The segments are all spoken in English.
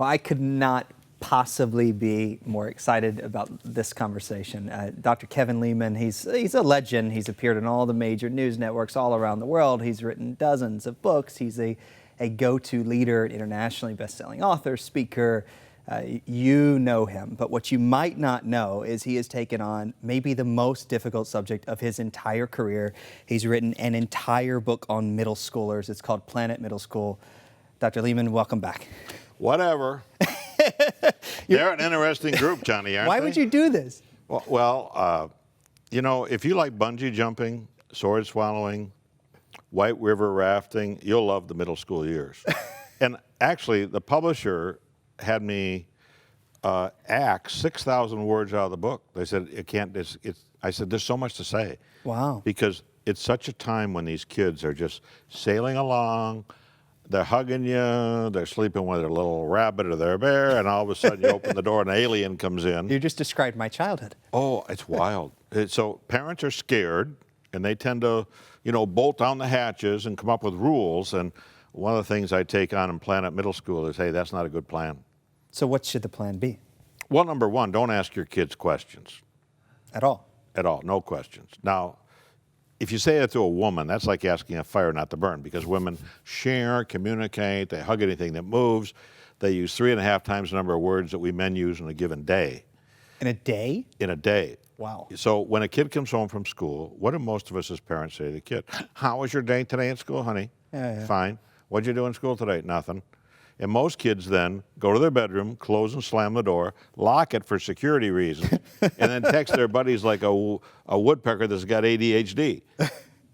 Well, I could not possibly be more excited about this conversation. Dr. Kevin Leman, he's a legend. He's appeared on all the major news networks all around the world. He's written dozens of books. He's a go-to leader, internationally best-selling author, speaker. You know him, but what you might not know is he has taken on maybe the most difficult subject of his entire career. He's written an entire book on middle schoolers. It's called Planet Middle School. Dr. Leman, welcome back. Whatever. They're an interesting group, Johnny, aren't they? Why would you do this? Well, you know, if you like bungee jumping, sword swallowing, white river rafting, you'll love the middle school years. And actually, the publisher had me act 6,000 words out of the book. They said, it can't, I said, there's so much to say. Wow. Because it's such a time when these kids are just sailing along, they're hugging you, they're sleeping with their little rabbit or their bear, and all of a sudden you open the door and an alien comes in. You just described my childhood. Oh, it's wild. So parents are scared, and they tend to, you know, bolt down the hatches and come up with rules. And one of the things I take on in Planet Middle School is, hey, that's not a good plan. So what should the plan be? Well, number one, don't ask your kids questions. At all? At all, no questions. Now, if you say that to a woman, that's like asking a fire not to burn, because women share, communicate, they hug anything that moves. They use 3.5 times the number of words that we men use in a given day. In a day? In a day. Wow. So when a kid comes home from school, what do most of us as parents say to the kid? How was your day today at school, honey? Yeah. Fine. What'd you do in school today? Nothing. And most kids then go to their bedroom, close and slam the door, lock it for security reasons, and then text their buddies like a woodpecker that's got ADHD.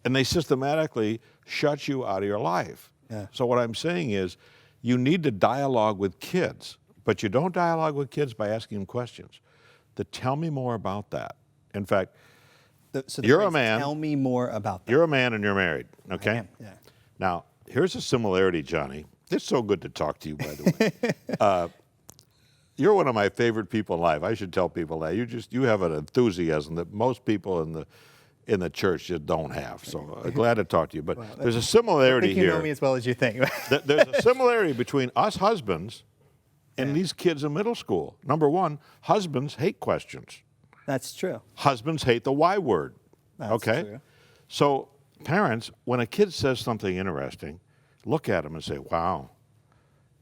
And they systematically shut you out of your life. Yeah. So what I'm saying is, you need to dialogue with kids, but you don't dialogue with kids by asking them questions. Tell me more about that. In fact, you're a man. Tell me more about that. You're a man and you're married, okay? I am, yeah. Now, here's a similarity, Johnny. It's so good to talk to you, by the way. You're one of my favorite people in life. I should tell people that. You have an enthusiasm that most people in the church just don't have. So glad to talk to you. But there's a similarity here. I think you know me as well as you think. There's a similarity between us husbands and these kids in middle school. Number one, husbands hate questions. That's true. Husbands hate the why word. That's true. So parents, when a kid says something interesting, look at them and say, wow,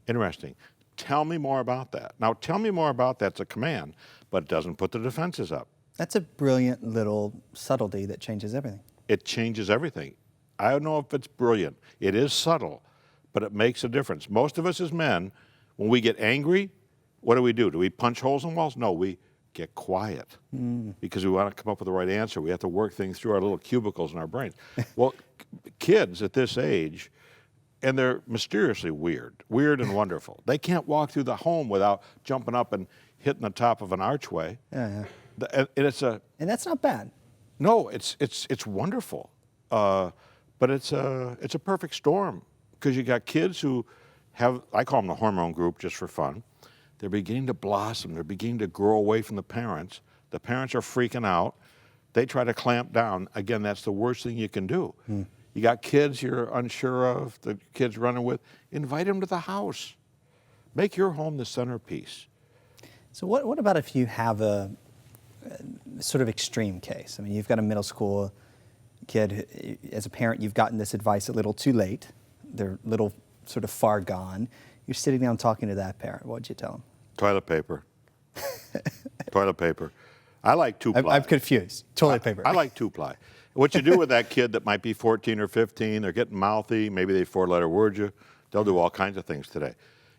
interesting. Tell me more about that. Now, tell me more about that's a command, but it doesn't put the defenses up. That's a brilliant little subtlety that changes everything. It changes everything. I don't know if it's brilliant. It is subtle, but it makes a difference. Most of us as men, when we get angry, what do? Do we punch holes in walls? No, we get quiet because we want to come up with the right answer. We have to work things through our little cubicles in our brains. Well, kids at this age, and they're mysteriously weird and wonderful. They can't walk through the home without jumping up and hitting the top of an archway. Yeah. And that's not bad. No, it's wonderful, but it's a perfect storm, because you got kids who have, I call them the hormone group just for fun. They're beginning to blossom. They're beginning to grow away from the parents. The parents are freaking out. They try to clamp down. Again, that's the worst thing you can do. You got kids you're unsure of, the kids running with, invite them to the house. Make your home the centerpiece. So what about if you have a sort of extreme case? I mean, you've got a middle school kid. As a parent, you've gotten this advice a little too late. They're a little sort of far gone. You're sitting down talking to that parent. What would you tell them? Toilet paper. Toilet paper. I like 2-ply. I'm confused. Toilet paper. I like 2-ply. What you do with that kid that might be 14 or 15, they're getting mouthy, maybe they 4-letter word you, they'll do all kinds of things today.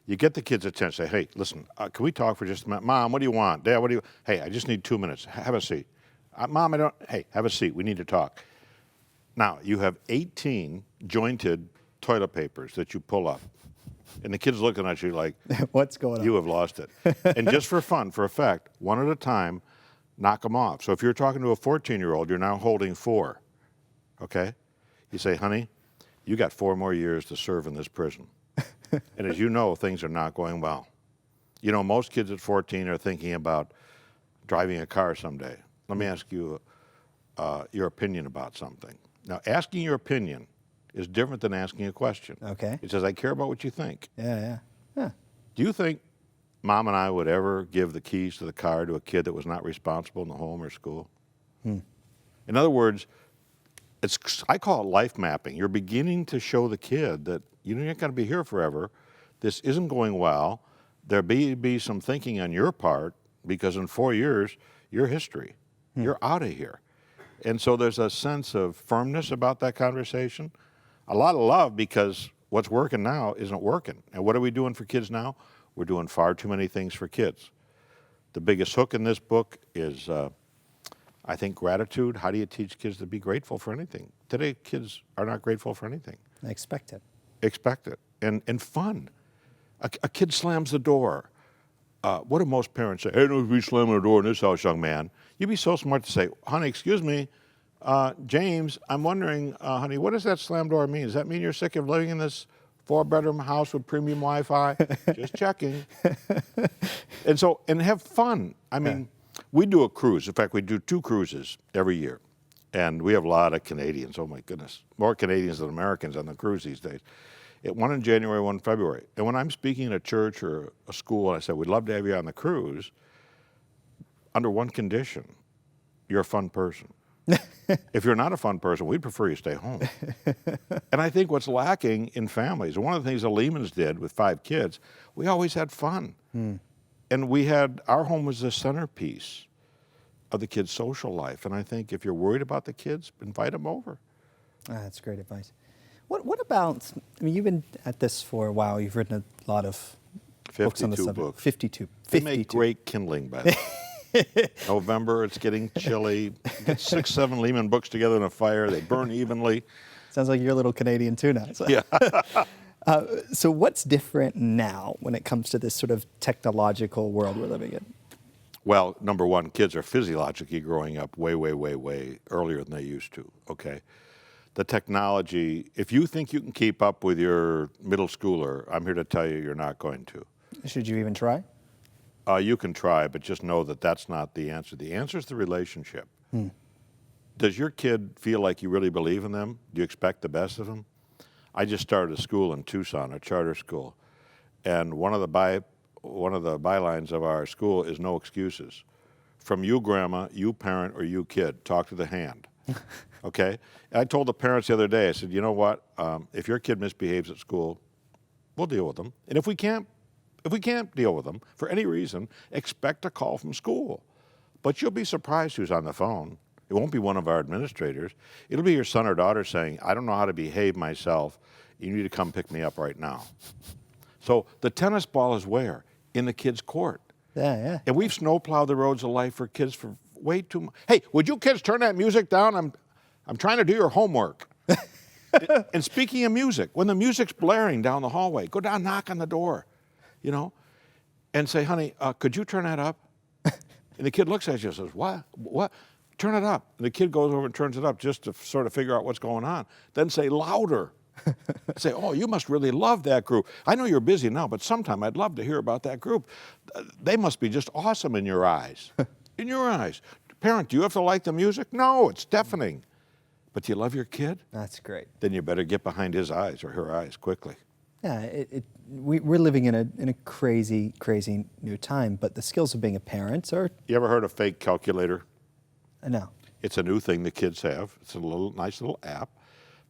You get the kid's attention, say, hey, listen, can we talk for just a minute? Mom, what do you want? Dad, what do you, hey, I just need 2 minutes. Have a seat. Mom, hey, have a seat. We need to talk. Now, you have 18 jointed toilet papers that you pull up. And the kid's looking at you like, what's going on? You have lost it. And just for fun, for effect, one at a time, knock them off. So if you're talking to a 14-year-old, you're now holding 4, okay? You say, honey, you got 4 more years to serve in this prison. And as you know, things are not going well. You know, most kids at 14 are thinking about driving a car someday. Let me ask you your opinion about something. Now, asking your opinion is different than asking a question. Okay. It says, I care about what you think. Yeah. Do you think Mom and I would ever give the keys to the car to a kid that was not responsible in the home or school? In other words, I call it life mapping. You're beginning to show the kid that you're not going to be here forever. This isn't going well. There be some thinking on your part, because in 4 years, you're history. You're out of here. And so there's a sense of firmness about that conversation. A lot of love, because what's working now isn't working. And what are we doing for kids now? We're doing far too many things for kids. The biggest hook in this book is, I think, gratitude. How do you teach kids to be grateful for anything? Today, kids are not grateful for anything. I expect it. Expect it. And fun. A kid slams the door. What do most parents say? Hey, don't be slamming the door in this house, young man. You'd be so smart to say, honey, excuse me, James, I'm wondering, honey, what does that slam door mean? Does that mean you're sick of living in this 4-bedroom house with premium Wi-Fi? Just checking. And have fun. I mean, we do a cruise. In fact, we do 2 cruises every year. And we have a lot of Canadians. Oh, my goodness. More Canadians than Americans on the cruise these days. One in January, one in February. And when I'm speaking at a church or a school, and I say, we'd love to have you on the cruise, under one condition: you're a fun person. If you're not a fun person, we'd prefer you stay home. And I think what's lacking in families, and one of the things the Lemans did with 5 kids, we always had fun. And our home was the centerpiece of the kids' social life. And I think if you're worried about the kids, invite them over. That's great advice. What about, I mean, you've been at this for a while. You've written a lot of books on the subject. Books. 52. They make great kindling, by the way. November, it's getting chilly. Get 6, 7 Leman books together in a fire. They burn evenly. Sounds like you're a little Canadian too now. So. Yeah. So what's different now when it comes to this sort of technological world we're living in? Well, number one, kids are physiologically growing up way, way, way, way earlier than they used to, okay? The technology, if you think you can keep up with your middle schooler, I'm here to tell you you're not going to. Should you even try? You can try, but just know that that's not the answer. The answer is the relationship. Does your kid feel like you really believe in them? Do you expect the best of them? I just started a school in Tucson, a charter school, and one of the bylines of our school is no excuses. From you, grandma, you parent, or you kid, talk to the hand. Okay? And I told the parents the other day, I said, you know what? If your kid misbehaves at school, we'll deal with them. And if we can't deal with them for any reason, expect a call from school. But you'll be surprised who's on the phone. It won't be one of our administrators. It'll be your son or daughter saying, I don't know how to behave myself. You need to come pick me up right now. So the tennis ball is where? In the kids' court. Yeah. And we've snowplowed the roads of life for kids for way too much. Hey, would you kids turn that music down? I'm trying to do your homework. And speaking of music, when the music's blaring down the hallway, go down, knock on the door, and say, honey, could you turn that up? And the kid looks at you and says, what? Turn it up. And the kid goes over and turns it up just to sort of figure out what's going on. Then say louder. Say, oh, you must really love that group. I know you're busy now, but sometime I'd love to hear about that group. They must be just awesome in your eyes. In your eyes. Parent, do you have to like the music? No, it's deafening. But do you love your kid? That's great. Then you better get behind his eyes or her eyes quickly. Yeah, we're living in a crazy, crazy new time, but the skills of being a parent are... You ever heard of fake calculator? No. It's a new thing the kids have. It's a nice little app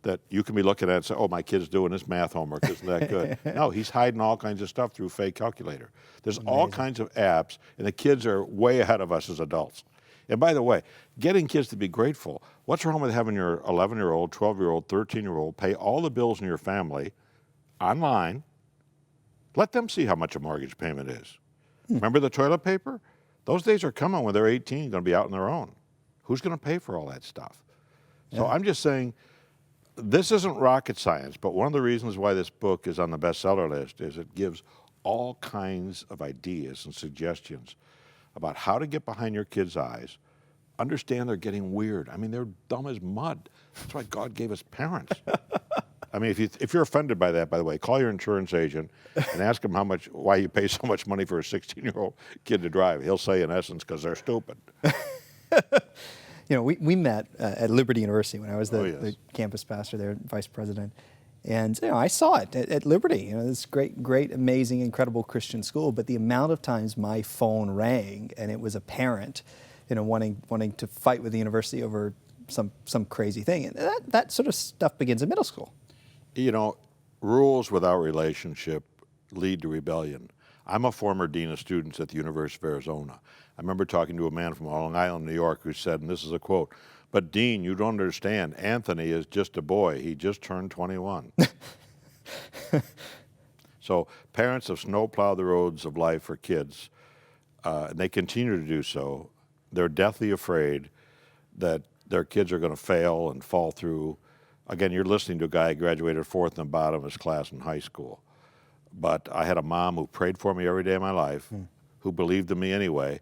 that you can be looking at and say, oh, my kid's doing his math homework. Isn't that good? No, he's hiding all kinds of stuff through fake calculator. There's all kinds of apps, and the kids are way ahead of us as adults. And by the way, getting kids to be grateful, what's wrong with having your 11-year-old, 12-year-old, 13-year-old pay all the bills in your family online? Let them see how much a mortgage payment is. Remember the toilet paper? Those days are coming when they're 18, going to be out on their own. Who's going to pay for all that stuff? So I'm just saying, this isn't rocket science, but one of the reasons why this book is on the bestseller list is it gives all kinds of ideas and suggestions about how to get behind your kids' eyes, understand they're getting weird. I mean, they're dumb as mud. That's why God gave us parents. I mean, if you're offended by that, by the way, call your insurance agent and ask him why you pay so much money for a 16-year-old kid to drive. He'll say, in essence, because they're stupid. We met at Liberty University when I was the campus pastor there, vice president. And I saw it at Liberty, this great, amazing, incredible Christian school. But the amount of times my phone rang and it was a parent, wanting to fight with the university over some crazy thing, and that sort of stuff begins in middle school. Rules without relationship lead to rebellion. I'm a former dean of students at the University of Arizona. I remember talking to a man from Long Island, New York, who said, and this is a quote, "But Dean, you don't understand. Anthony is just a boy. He just turned 21." So parents have snowplowed the roads of life for kids, and they continue to do so. They're deathly afraid that their kids are going to fail and fall through. Again, you're listening to a guy who graduated fourth in the bottom of his class in high school. But I had a mom who prayed for me every day of my life, who believed in me anyway.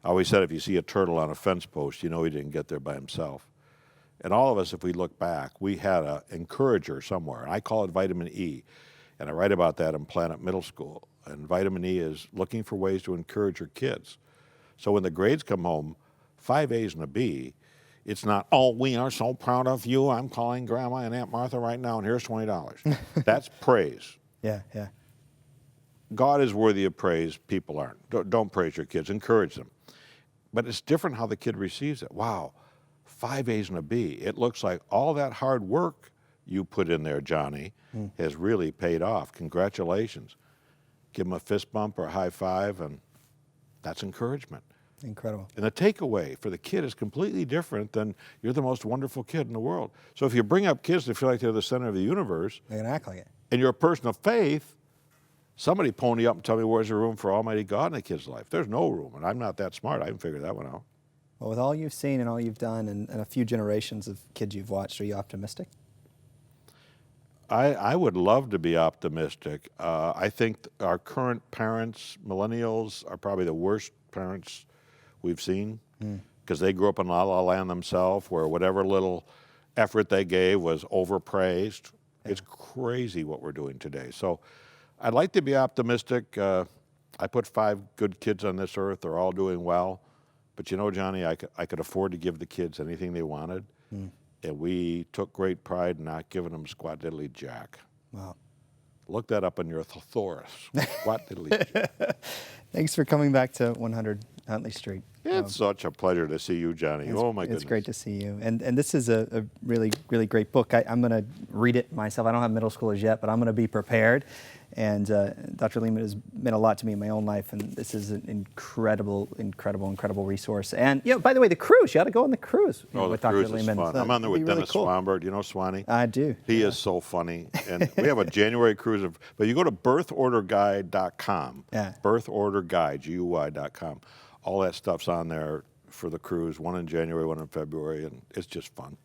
I always said, if you see a turtle on a fence post, you know he didn't get there by himself. And all of us, if we look back, we had an encourager somewhere. I call it vitamin E. And I write about that in Planet Middle School. And vitamin E is looking for ways to encourage your kids. So when the grades come home, 5 A's and a B, it's not, "Oh, we are so proud of you. I'm calling Grandma and Aunt Martha right now, and here's $20. That's praise. Yeah. God is worthy of praise. People aren't. Don't praise your kids. Encourage them. But it's different how the kid receives it. Wow, 5 A's and a B. It looks like all that hard work you put in there, Johnny, has really paid off. Congratulations. Give them a fist bump or a high five, and that's encouragement. Incredible. And the takeaway for the kid is completely different than "you're the most wonderful kid in the world." So if you bring up kids to feel like they're the center of the universe, They're going to act like it. and you're a person of faith, somebody pony up and tell me where's the room for Almighty God in a kid's life. There's no room, and I'm not that smart. I haven't figured that one out. Well, with all you've seen and all you've done and a few generations of kids you've watched, are you optimistic? I would love to be optimistic. I think our current parents, millennials, are probably the worst parents we've seen because they grew up in La La Land themselves, where whatever little effort they gave was overpraised. Yeah. It's crazy what we're doing today. So I'd like to be optimistic. I put 5 good kids on this earth. They're all doing well. But Johnny, I could afford to give the kids anything they wanted. And we took great pride in not giving them squat diddly jack. Wow. Look that up in your thesaurus. Squat diddly jack. Thanks for coming back to 100 Huntley Street. It's such a pleasure to see you, Johnny. Oh, my goodness. It's great to see you. And this is a really, really great book. I'm going to read it myself. I don't have middle schoolers yet, but I'm going to be prepared. And Dr. Leman has meant a lot to me in my own life, and this is an incredible resource. And, by the way, the cruise, you ought to go on the cruise with Dr. Cruise Leman. is fun. I'm on there with Dennis Swanberg. Do you know Swanee? I do. He is so funny. And we have a January cruise. But you go to birthorderguide.com. Yeah. Birthorderguide, GUI.com. All that stuff's on there for the cruise, one in January, one in February, and it's just fun.